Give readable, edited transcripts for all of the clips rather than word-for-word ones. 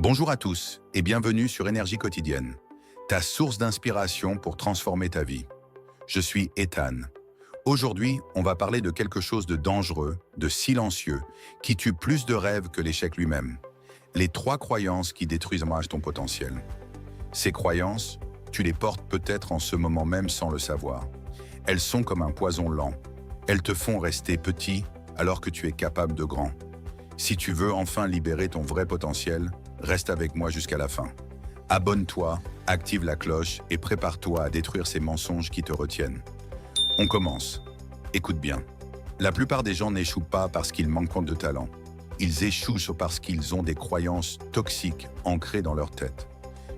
Bonjour à tous et bienvenue sur Énergie quotidienne, ta source d'inspiration pour transformer ta vie. Je suis Ethan. Aujourd'hui, on va parler de quelque chose de dangereux, de silencieux, qui tue plus de rêves que l'échec lui-même. Les 3 croyances qui détruisent ton potentiel. Ces croyances, tu les portes peut-être en ce moment même sans le savoir. Elles sont comme un poison lent. Elles te font rester petit alors que tu es capable de grand. Si tu veux enfin libérer ton vrai potentiel, reste avec moi jusqu'à la fin. Abonne-toi, active la cloche et prépare-toi à détruire ces mensonges qui te retiennent. On commence. Écoute bien. La plupart des gens n'échouent pas parce qu'ils manquent de talent. Ils échouent parce qu'ils ont des croyances toxiques ancrées dans leur tête.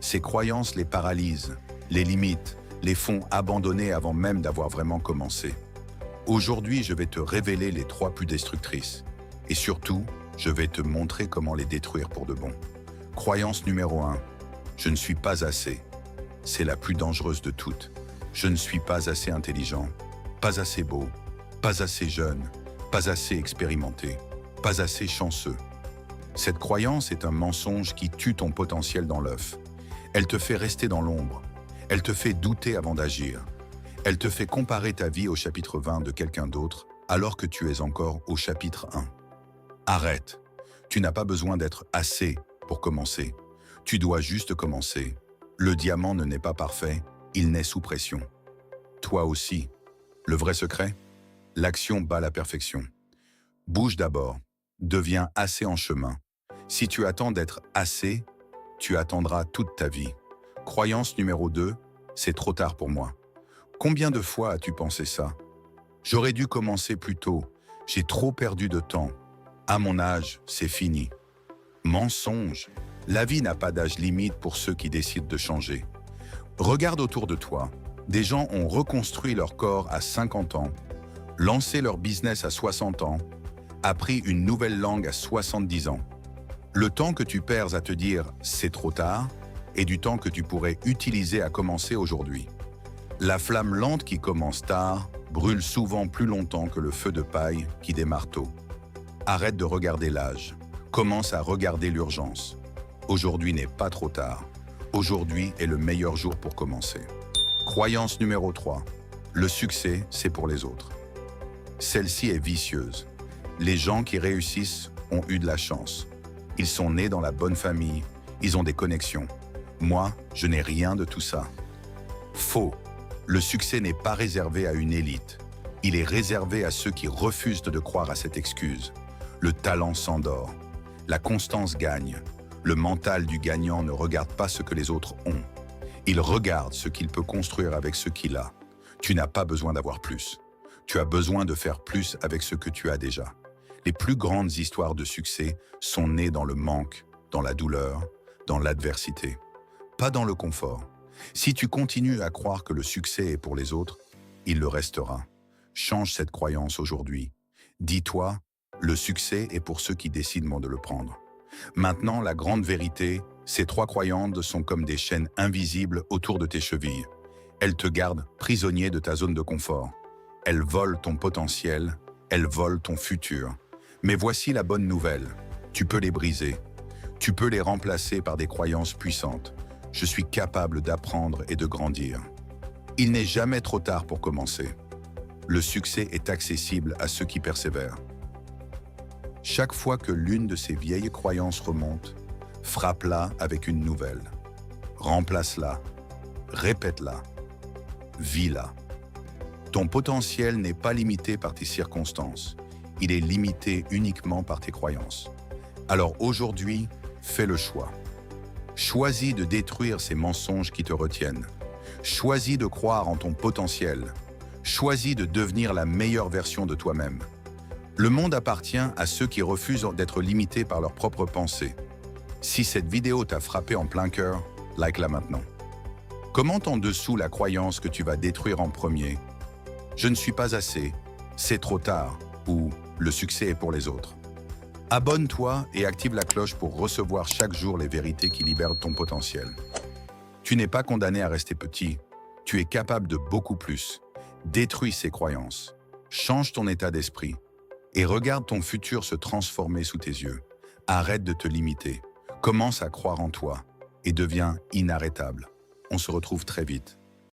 Ces croyances les paralysent, les limitent, les font abandonner avant même d'avoir vraiment commencé. Aujourd'hui, je vais te révéler les 3 plus destructrices. Et surtout, je vais te montrer comment les détruire pour de bon. Croyance numéro 1. Je ne suis pas assez. C'est la plus dangereuse de toutes. Je ne suis pas assez intelligent, pas assez beau, pas assez jeune, pas assez expérimenté, pas assez chanceux. Cette croyance est un mensonge qui tue ton potentiel dans l'œuf. Elle te fait rester dans l'ombre. Elle te fait douter avant d'agir. Elle te fait comparer ta vie au chapitre 20 de quelqu'un d'autre alors que tu es encore au chapitre 1. Arrête. Tu n'as pas besoin d'être assez pour commencer. Tu dois juste commencer. Le diamant ne naît pas parfait, il naît sous pression. Toi aussi. Le vrai secret? L'action bat la perfection. Bouge d'abord. Deviens assez en chemin. Si tu attends d'être assez, tu attendras toute ta vie. Croyance numéro 2, c'est trop tard pour moi. Combien de fois as-tu pensé ça? J'aurais dû commencer plus tôt. J'ai trop perdu de temps. À mon âge, c'est fini. Mensonge. La vie n'a pas d'âge limite pour ceux qui décident de changer. Regarde autour de toi. Des gens ont reconstruit leur corps à 50 ans, lancé leur business à 60 ans, appris une nouvelle langue à 70 ans. Le temps que tu perds à te dire « c'est trop tard » est du temps que tu pourrais utiliser à commencer aujourd'hui. La flamme lente qui commence tard brûle souvent plus longtemps que le feu de paille qui démarre tôt. Arrête de regarder l'âge. Commence à regarder l'urgence. Aujourd'hui n'est pas trop tard. Aujourd'hui est le meilleur jour pour commencer. Croyance numéro 3. Le succès, c'est pour les autres. Celle-ci est vicieuse. Les gens qui réussissent ont eu de la chance. Ils sont nés dans la bonne famille. Ils ont des connexions. Moi, je n'ai rien de tout ça. Faux. Le succès n'est pas réservé à une élite. Il est réservé à ceux qui refusent de croire à cette excuse. Le talent s'endort. La constance gagne. Le mental du gagnant ne regarde pas ce que les autres ont. Il regarde ce qu'il peut construire avec ce qu'il a. Tu n'as pas besoin d'avoir plus. Tu as besoin de faire plus avec ce que tu as déjà. Les plus grandes histoires de succès sont nées dans le manque, dans la douleur, dans l'adversité. Pas dans le confort. Si tu continues à croire que le succès est pour les autres, il le restera. Change cette croyance aujourd'hui. Dis-toi, le succès est pour ceux qui décident de le prendre. Maintenant, la grande vérité, ces 3 croyances sont comme des chaînes invisibles autour de tes chevilles. Elles te gardent prisonnier de ta zone de confort. Elles volent ton potentiel, elles volent ton futur. Mais voici la bonne nouvelle. Tu peux les briser. Tu peux les remplacer par des croyances puissantes. Je suis capable d'apprendre et de grandir. Il n'est jamais trop tard pour commencer. Le succès est accessible à ceux qui persévèrent. Chaque fois que l'une de ces vieilles croyances remonte, frappe-la avec une nouvelle. Remplace-la, répète-la, vis-la. Ton potentiel n'est pas limité par tes circonstances, il est limité uniquement par tes croyances. Alors aujourd'hui, fais le choix. Choisis de détruire ces mensonges qui te retiennent. Choisis de croire en ton potentiel. Choisis de devenir la meilleure version de toi-même. Le monde appartient à ceux qui refusent d'être limités par leurs propres pensées. Si cette vidéo t'a frappé en plein cœur, like-la maintenant. Commente en dessous la croyance que tu vas détruire en premier. Je ne suis pas assez, c'est trop tard, ou le succès est pour les autres. Abonne-toi et active la cloche pour recevoir chaque jour les vérités qui libèrent ton potentiel. Tu n'es pas condamné à rester petit, tu es capable de beaucoup plus. Détruis ces croyances, change ton état d'esprit et regarde ton futur se transformer sous tes yeux. Arrête de te limiter. Commence à croire en toi et deviens inarrêtable. On se retrouve très vite.